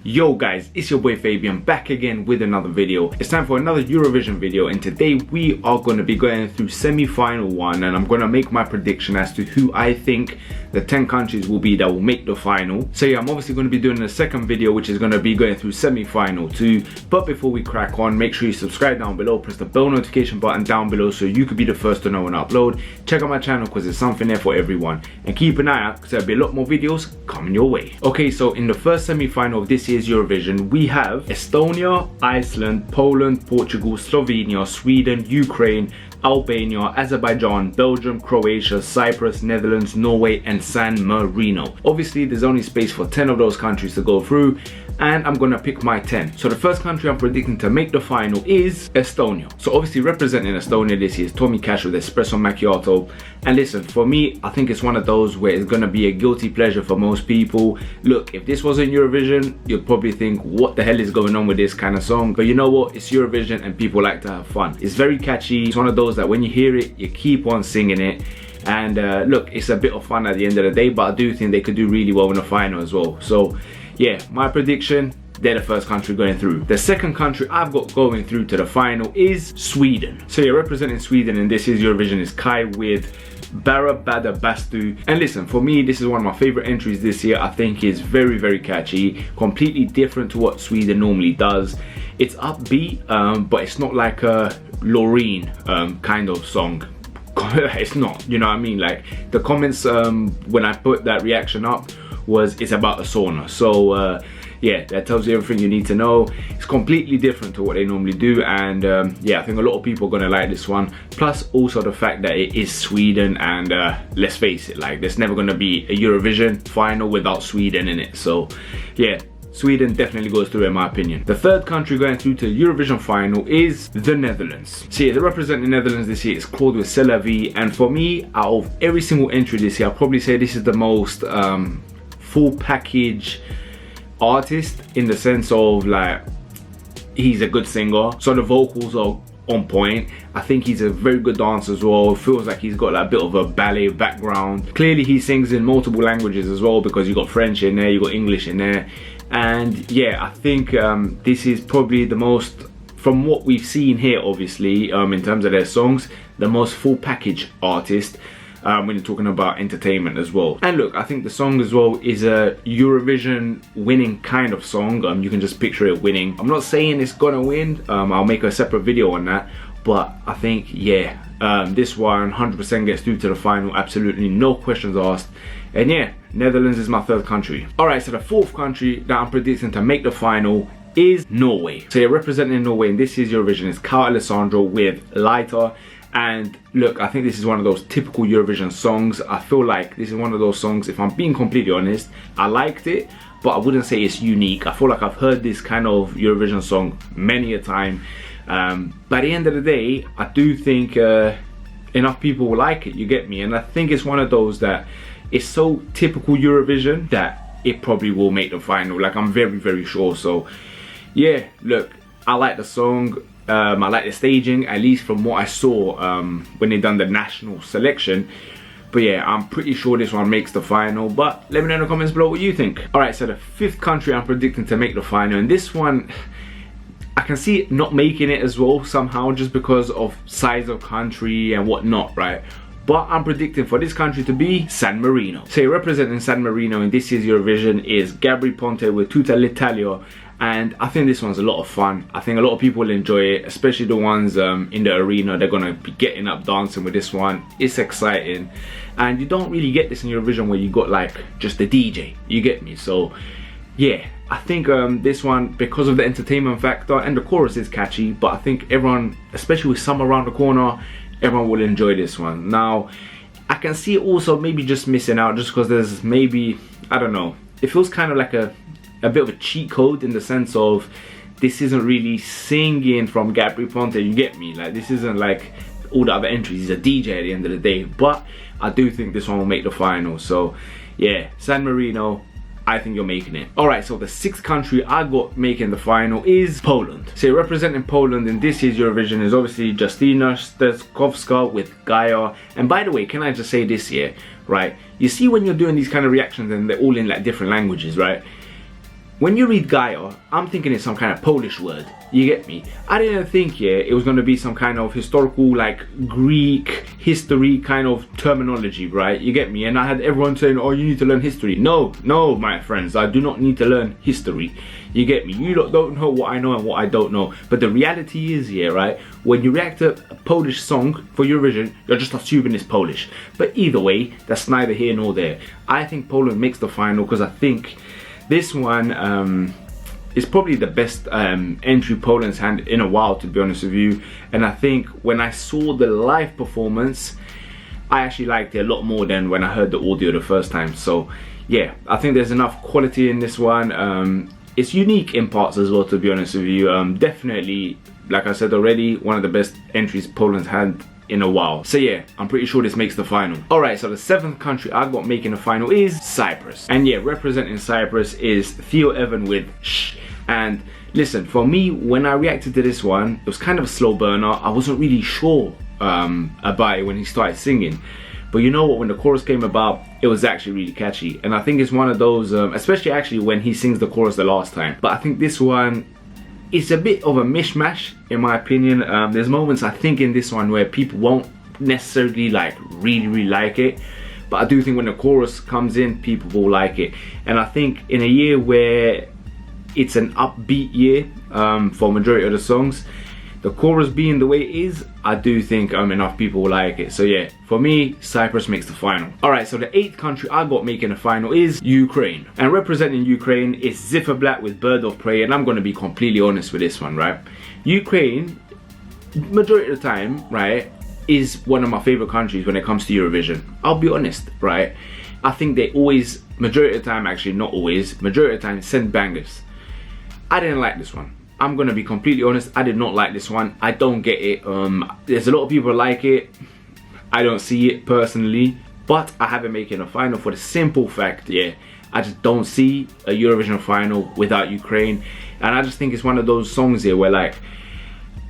Yo guys, it's your boy Fabian back again with another video. It's time for another Eurovision video, and today we are going to be going through semi-final one, and I'm going to make my prediction as to who I think the 10 countries will be that will make the final. So yeah, I'm obviously going to be doing a second video which is going to be going through semi-final 2. But before we crack on, make sure you subscribe down below, press the bell notification button down below so you could be the first to know when I upload. Check out my channel because there's something there for everyone, and keep an eye out because there'll be a lot more videos coming your way. Okay, so in the first semi-final of this year's Eurovision, we have Estonia, Iceland, Poland, Portugal, Slovenia, Sweden, Ukraine, Albania, Azerbaijan, Belgium, Croatia, Cyprus, Netherlands, Norway and San Marino. Obviously there's only space for 10 of those countries to go through, and I'm gonna pick my 10. So the first country I'm predicting to make the final is Estonia. So obviously representing Estonia this year is Tommy Cash with Espresso Macchiato. And listen, for me, I think it's one of those where it's gonna be a guilty pleasure for most people. Look, if this wasn't Eurovision, you'd probably think, what the hell is going on with this kind of song? But you know what? It's Eurovision and people like to have fun. It's very catchy. It's one of those that when you hear it, you keep on singing it. And look, it's a bit of fun at the end of the day, but I do think they could do really well in the final as well. So yeah, my prediction, they're the first country going through. The second country I've got going through to the final is Sweden. So yeah, representing Sweden in this year's Eurovision is Kai with Bara Bada Bastu. And listen, for me, this is one of my favorite entries this year. I think it's very, very catchy, completely different to what Sweden normally does. It's upbeat, but it's not like a Loreen kind of song. It's not, you know what I mean? Like the comments when I put that reaction up was, it's about a sauna. So yeah, that tells you everything you need to know. It's completely different to what they normally do, and yeah, I think a lot of people are gonna like this one. Plus also the fact that it is Sweden, and let's face it, like there's never gonna be a Eurovision final without Sweden in it. So yeah, Sweden definitely goes through in my opinion. The third country going through to the Eurovision final is the Netherlands. So yeah, the representing Netherlands this year is called with C'est La Vie, and for me, out of every single entry this year, I'll probably say this is the most full package artist, in the sense of like, he's a good singer, so the vocals are on point. I think he's a very good dancer as well. It feels like he's got like a bit of a ballet background. Clearly he sings in multiple languages as well, because you got French in there, you got English in there. And yeah, I think this is probably the most, from what we've seen here obviously, in terms of their songs, the most full package artist when you're talking about entertainment as well. And look, I think the song as well is a Eurovision winning kind of song. You can just picture it winning. I'm not saying it's gonna win, I'll make a separate video on that, but I think yeah, this one 100% gets through to the final, absolutely no questions asked. And yeah, Netherlands is my third country. Alright, so the fourth country that I'm predicting to make the final is Norway. So yeah, representing Norway in this year's Eurovision is Carl Alessandro with Lighter. And look, I think this is one of those typical Eurovision songs. I feel like this is one of those songs, if I'm being completely honest, I liked it, but I wouldn't say it's unique. I feel like I've heard this kind of Eurovision song many a time. But at the end of the day, I do think enough people will like it, you get me? And I think it's one of those that it's so typical Eurovision that it probably will make the final. Like, I'm very, very sure. So yeah, look, I like the song. I like the staging, at least from what I saw when they done the national selection. But yeah, I'm pretty sure this one makes the final, but let me know in the comments below what you think. Alright, so the fifth country I'm predicting to make the final, and this one, I can see it not making it as well somehow, just because of size of country and whatnot, right? But I'm predicting for this country to be San Marino. So representing San Marino in this year's Eurovision is Gabri Ponte with Tutta l'Italia. And I think this one's a lot of fun. I think a lot of people will enjoy it, especially the ones in the arena. They're gonna be getting up dancing with this one. It's exciting. And you don't really get this in Eurovision where you got like just the DJ, you get me? So yeah, I think this one, because of the entertainment factor, and the chorus is catchy, but I think everyone, especially with Summer around the corner, everyone will enjoy this one. Now, I can see it also maybe just missing out just because there's maybe, I don't know, it feels kind of like a bit of a cheat code, in the sense of this isn't really singing from Gabri Ponte, you get me? Like, this isn't like all the other entries. He's a DJ at the end of the day, but I do think this one will make the final. So yeah, San Marino, I think you're making it. Alright, so the sixth country I got making the final is Poland. So representing Poland in this year's Eurovision is obviously Justyna Steczkowska with Gaia. And by the way, can I just say this here, right? You see when you're doing these kind of reactions and they're all in like different languages, right? when you read Gaia, I'm thinking it's some kind of Polish word. You get me? I didn't think, yeah, it was going to be some kind of historical, like Greek history kind of terminology, right? You get me? And I had everyone saying, oh, you need to learn history. No, my friends, I do not need to learn history. You get me? You don't know what I know and what I don't know. But the reality is, yeah, right? When you react to a Polish song for Eurovision, you're just assuming it's Polish. But either way, that's neither here nor there. I think Poland makes the final because I think this one is probably the best entry Poland's had in a while, to be honest with you. And I think when I saw the live performance, I actually liked it a lot more than when I heard the audio the first time. So yeah, I think there's enough quality in this one. It's unique in parts as well, to be honest with you. Definitely, like I said already, one of the best entries Poland's had in a while. So yeah, I'm pretty sure this makes the final. Alright, so the 7th country I got making the final is Cyprus. And yeah, representing Cyprus is Theo Evan with Shh. And listen, for me, when I reacted to this one, it was kind of a slow burner. I wasn't really sure about it when he started singing. But you know what, when the chorus came about, it was actually really catchy. And I think it's one of those, especially actually when he sings the chorus the last time. But I think this one, it's a bit of a mishmash in my opinion. There's moments I think in this one where people won't necessarily like really like it, but I do think when the chorus comes in, people will like it. And I think in a year where it's an upbeat year for majority of the songs, the chorus being the way it is, I do think enough people will like it. So yeah, for me, Cyprus makes the final. Alright, so the 8th country I got making the final is Ukraine. And representing Ukraine is Zifferblatt with Bird of Prey. And I'm going to be completely honest with this one, right? Ukraine, majority of the time, right, is one of my favorite countries when it comes to Eurovision. I'll be honest, right? I think they always, majority of the time, actually not always, majority of the time send bangers. I didn't like this one. I'm gonna be completely honest, I did not like this one. I don't get it. There's a lot of people like it. I don't see it personally, but I have it making a final for the simple fact, yeah, I just don't see a Eurovision final without Ukraine. And I just think it's one of those songs here where like,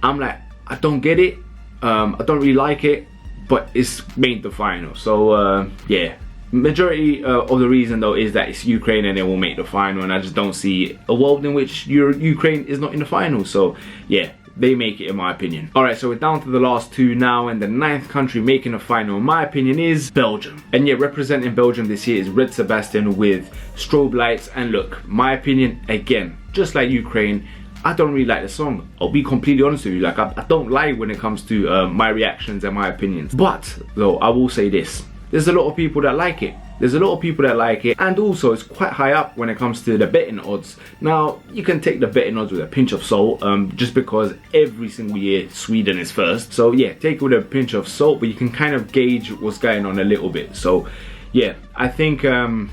I'm like, I don't get it. I don't really like it, but it's made the final. So yeah. Majority of the reason though is that it's Ukraine and they will make the final, and I just don't see a world in which Ukraine is not in the final. So yeah, they make it in my opinion. Alright, so we're down to the last two now, and the 9th country making the final in my opinion is Belgium. And yeah, representing Belgium this year is Red Sebastian with Strobe Lights. And look, my opinion, again, just like Ukraine, I don't really like the song. I'll be completely honest with you, like I don't lie when it comes to my reactions and my opinions. But though, I will say this, there's a lot of people that like it. There's a lot of people that like it, and also it's quite high up when it comes to the betting odds. Now, you can take the betting odds with a pinch of salt, just because every single year Sweden is first. So yeah, take it with a pinch of salt, but you can kind of gauge what's going on a little bit. So yeah, I think not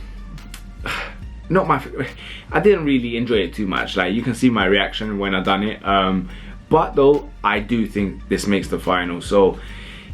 my, I didn't really enjoy it too much. Like, you can see my reaction when I done it. But though, I do think this makes the final. So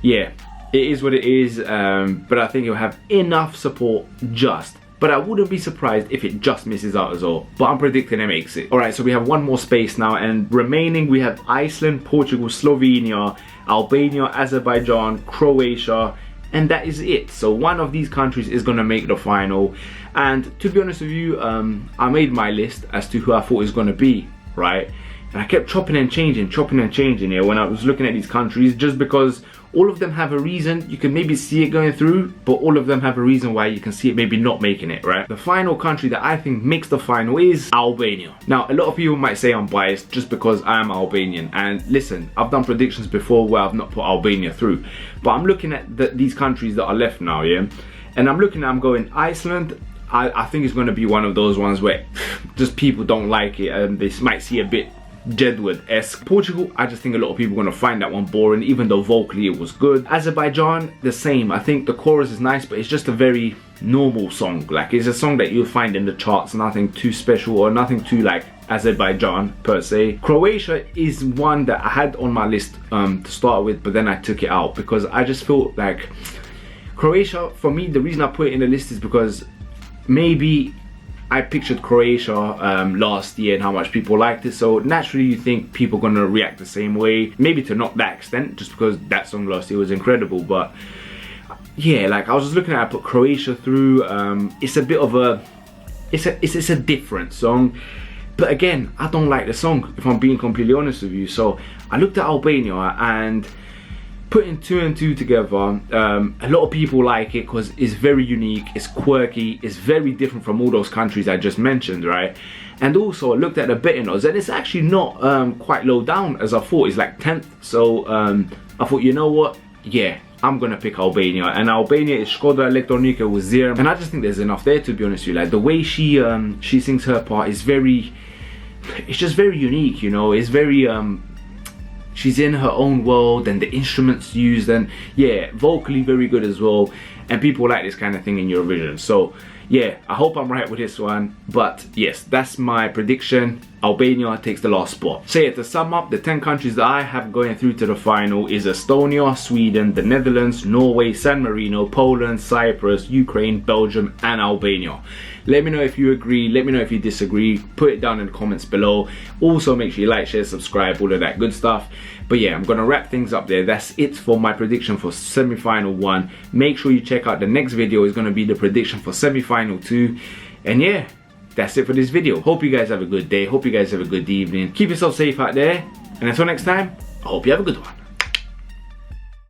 yeah, it is what it is, but I think it'll have enough support just. But I wouldn't be surprised if it just misses out as well. But I'm predicting it makes it. Alright, so we have one more space now, and remaining we have Iceland, Portugal, Slovenia, Albania, Azerbaijan, Croatia, and that is it. So one of these countries is going to make the final. And to be honest with you, I made my list as to who I thought it was going to be, right? And I kept chopping and changing here when I was looking at these countries, just because all of them have a reason. You can maybe see it going through, but all of them have a reason why you can see it maybe not making it, right? The final country that I think makes the final is Albania. Now, a lot of people might say I'm biased just because I am Albanian. And listen, I've done predictions before where I've not put Albania through. But I'm looking at these countries that are left now, yeah? And I'm going Iceland. I think it's going to be one of those ones where just people don't like it, and they might see a bit Jedward-esque. Portugal, I just think a lot of people are going to find that one boring, even though vocally it was good. Azerbaijan, the same. I think the chorus is nice, but it's just a very normal song. Like, it's a song that you'll find in the charts, nothing too special or nothing too like Azerbaijan per se. Croatia is one that I had on my list to start with, but then I took it out because I just felt like Croatia, for me, the reason I put it in the list is because maybe I pictured Croatia last year and how much people liked it, so naturally you think people are going to react the same way. Maybe to not that extent, just because that song last year was incredible, but yeah, like I was just looking at it, I put Croatia through. It's a bit of a, it's a different song. But again, I don't like the song, if I'm being completely honest with you. So I looked at Albania and putting 2 and 2 together, a lot of people like it because it's very unique, it's quirky, it's very different from all those countries I just mentioned, right? And also I looked at the betting odds and it's actually not quite low down as I thought. It's like 10th. So I thought, you know what, yeah, I'm gonna pick Albania. And Albania is Škoda Elektronika with Zir, and I just think there's enough there, to be honest with you. Like the way she sings her part is it's just very unique, you know. It's very she's in her own world, and the instruments used, and yeah, vocally very good as well. And people like this kind of thing in Eurovision. So yeah, I hope I'm right with this one. But yes, that's my prediction. Albania takes the last spot. So yeah, to sum up, the 10 countries that I have going through to the final is Estonia, Sweden, the Netherlands, Norway, San Marino, Poland, Cyprus, Ukraine, Belgium, and Albania. Let me know if you agree, let me know if you disagree, put it down in the comments below. Also make sure you like, share, subscribe, all of that good stuff. But yeah, I'm gonna wrap things up there. That's it for my prediction for semi-final 1. Make sure you check out the next video. Is gonna be the prediction for semi-final 2. And yeah, that's it for this video. Hope you guys have a good day, hope you guys have a good evening. Keep yourself safe out there, and until next time, I hope you have a good one.